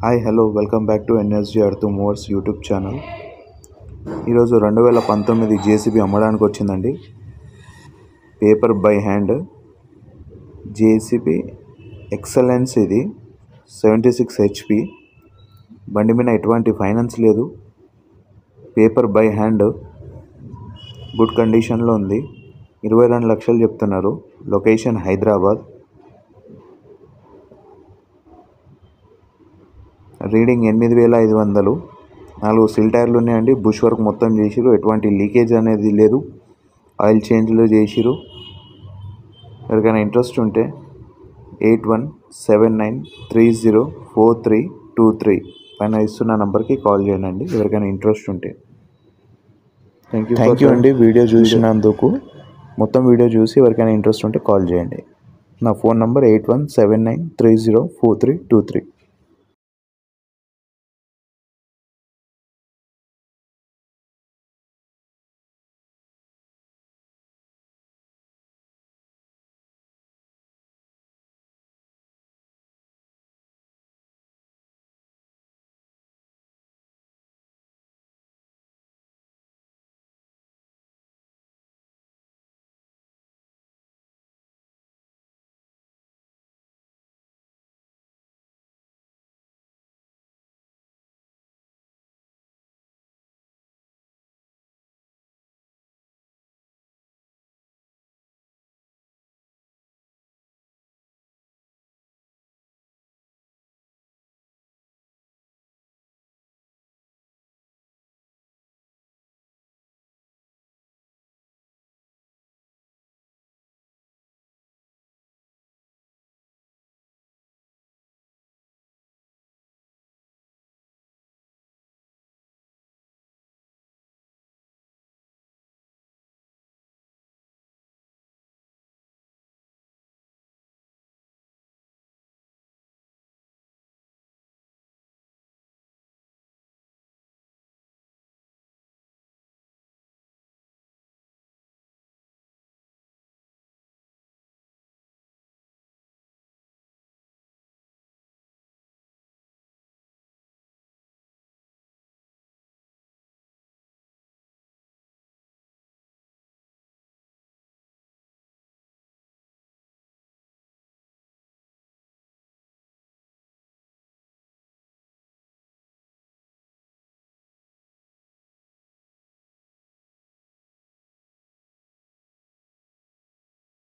Hi hello welcome back to NSG earth movers YouTube channel. ఈరోజు 2019 JCB అమ్మడానికి వచ్చిందండి. Paper by hand JCB excellence. ఇది 76 HP. బండి మీద ఎటువంటి ఫైనాన్స్ లేదు. పేపర్ బై హ్యాండ్, గుడ్ కండిషన్లో ఉంది. 22 లక్షలు చెప్తున్నారు. లొకేషన్ హైదరాబాద్. రీడింగ్ 8500. 4 సిల్ టైర్లు ఉన్నాయండి. బుష్ వర్క్ మొత్తం చేసిరు. ఎటువంటి లీకేజ్ అనేది లేదు. ఆయిల్ చేంజ్లు చేసిరు. ఎవరికైనా ఇంట్రెస్ట్ ఉంటే 8179304323 పైన ఇస్తున్న నెంబర్కి కాల్ చేయండి ఎవరికైనా ఇంట్రెస్ట్ ఉంటే. థ్యాంక్ యూ అండి వీడియో చూసినందుకు. మొత్తం వీడియో చూసి ఎవరికైనా ఇంట్రెస్ట్ ఉంటే కాల్ చేయండి. నా ఫోన్ నెంబర్ 8179304323.